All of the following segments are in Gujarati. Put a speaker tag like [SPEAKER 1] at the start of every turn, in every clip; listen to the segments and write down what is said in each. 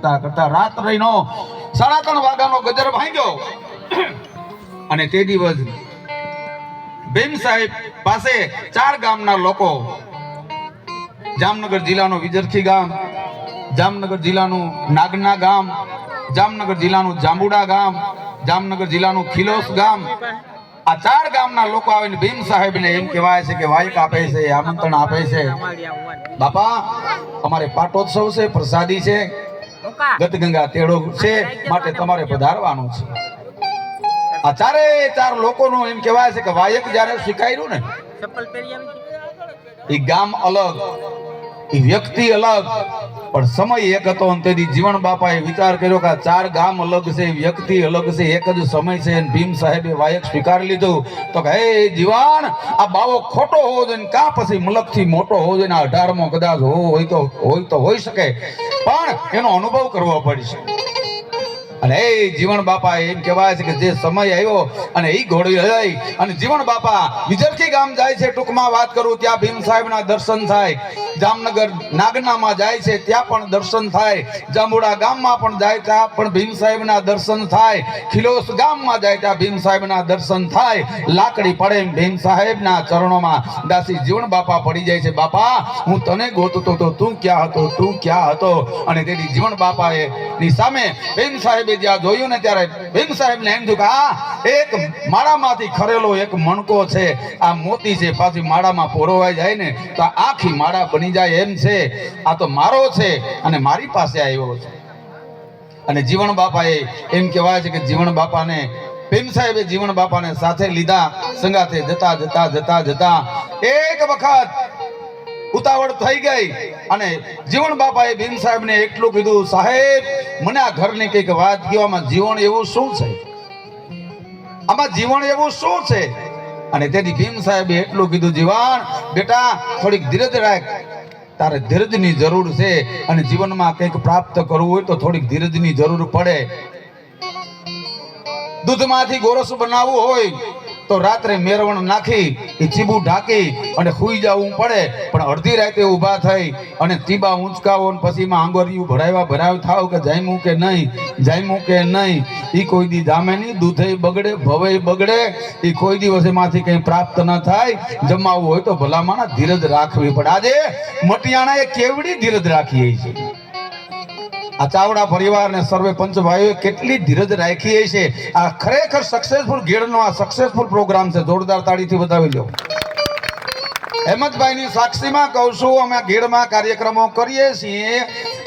[SPEAKER 1] કરતા કરતા રાત્રિનો 3:30 વાગ્યાનો ગજર ભાંગ્યો અને તે દિવસ ભીમ સાહેબ પાસે 4 ગામના લોકો, જામનગર જિલ્લાનું વિજરખી ગામ, જામનગર જિલ્લાનું નાગના ગામ, જામનગર જિલ્લાનું જાંબુડા ગામ, જામનગર જિલ્લાનું ખિલોસ ગામ, આ 4 ગામના લોકો આવીને ભીમ સાહેબને એમ કહેવાય છે કે વાયક આપે છે, આમંત્રણ આપે છે, બાપા અમારે પાટોત્સવ છે, પ્રસાદી છે, ગતગંગા તેડો છે, માટે તમારે પધારવાનું છે. આ 4 લોકોનું એમ કહેવાય છે કે વાયક જ્યારે સ્વીકાર્યું ને, એ ગામ અલગ, એ વ્યક્તિ અલગ, પણ સમય એક હતો. તેથી જીવણ બાપાએ વિચાર કર્યો કે 4 ગામ અલગ છે, વ્યક્તિ અલગ છે, એક જ સમય છે. ભીમ સાહેબે વાયક સ્વીકારી લીધું. તો કે હે જીવાન, આ બાવો ખોટો હોવો જોઈએ, કાં પછી મલકથી મોટો હોવો જોઈએ, 18મો કદાચ હોય તો હોઈ શકે, પણ એનો અનુભવ કરવો પડશે. અને એ જીવણ બાપા એમ કહેવાય છે કે જે સમય આવ્યો અને એ ઘોડી લઈ અને જીવણ બાપા વિજરખી ગામ જાય છે. ટૂંકમાં વાત કરું, ત્યાં ભીમ સાહેબના દર્શન થાય. જામનગર નાગનામાં જાય છે, ત્યાં પણ દર્શન થાય. જાંબુડા ગામમાં પણ જાય, ત્યાં પણ ભીમ સાહેબના દર્શન થાય. ખિલોસ ગામમાં જાય, ત્યાં ભીમ સાહેબના દર્શન થાય. લાકડી પડે ભીમ સાહેબના ચરણોમાં દાસી જીવણ બાપા પડી જાય છે. બાપા, હું તને ગોતતો તો તું ક્યાં હતો, તું ક્યાં હતો? અને તેથી જીવણ બાપાએ ની સામે ભીમ સાહેબે જ્યાં જોયું ને, ત્યારે ભીમ સાહેબને એમ થયું કે આ એક માળામાંથી ખરેલો એક મણકો છે, આ મોતી છે, પાછી માળામાં પોરોવાઈ જાય ને તો આખી માળા બની જાય એમ છે. આ તો મારો છે અને મારી પાસે આવ્યો છે. અને જીવણ બાપાએ એમ કહેવાય છે કે જીવણ બાપાને ભીમ સાહેબે જીવણ બાપાને સાથે લીધા. સંગાથે જતા જતા જતા જતા એક વખત ઉતાવળ થઈ ગઈ અને જીવણ બાપાએ ભીમ સાહેબને એટલું કીધું, સાહેબ મને આ ઘરની કંઈક વાત કહો, આમાં જીવન એવું શું છે, આમાં જીવન એવું શું છે? અને તેથી ભીમ સાહેબે એટલું કીધું, જીવન બેટા થોડીક ધીરજ રાખ, તારે ધીરજની જરૂર છે. અને જીવનમાં કંઈક પ્રાપ્ત કરવું હોય તો થોડીક ધીરજની જરૂર પડે. દૂધમાંથી ગોરસ બનાવવું હોય તો રાત્રે મેરવણ નાખી એ ચીબું ઢાંકી અને સૂઈ જવું પડે, પણ અડધી રાતે ઊભા થઈ અને તીબા ઊંચકાવો ને પછી માં આંગળીયું ભરાવ થાવ કે જામ્યું કે નહીં, જામ્યું કે નહીં. એ કોઈ દી જામે નહીં, દૂધે બગડે, ભવે બગડે, એ કોઈ દિવસ એમાંથી કંઈ પ્રાપ્ત ન થાય. જમાવવું હોય તો ભલામણ ધીરજ રાખવી પડે. આજે મટિયાણાએ કેવડી ધીરજ રાખી છે. આ ચાવડા પરિવાર ને સર્વે પંચ ભાઈઓ કેટલી ધીરજ રાખી છે. આ ખરેખર સક્સેસફુલ ગેડનો આ સક્સેસફુલ પ્રોગ્રામ છે. જોરદાર તાળીથી બતાવી લો. હેમંતભાઈ ની સાક્ષીમાં કહું છું, અમે ગેડમાં કાર્યક્રમો કરીએ છીએ,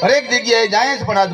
[SPEAKER 1] હરેક જગ્યાએ જાય છે, પણ આજ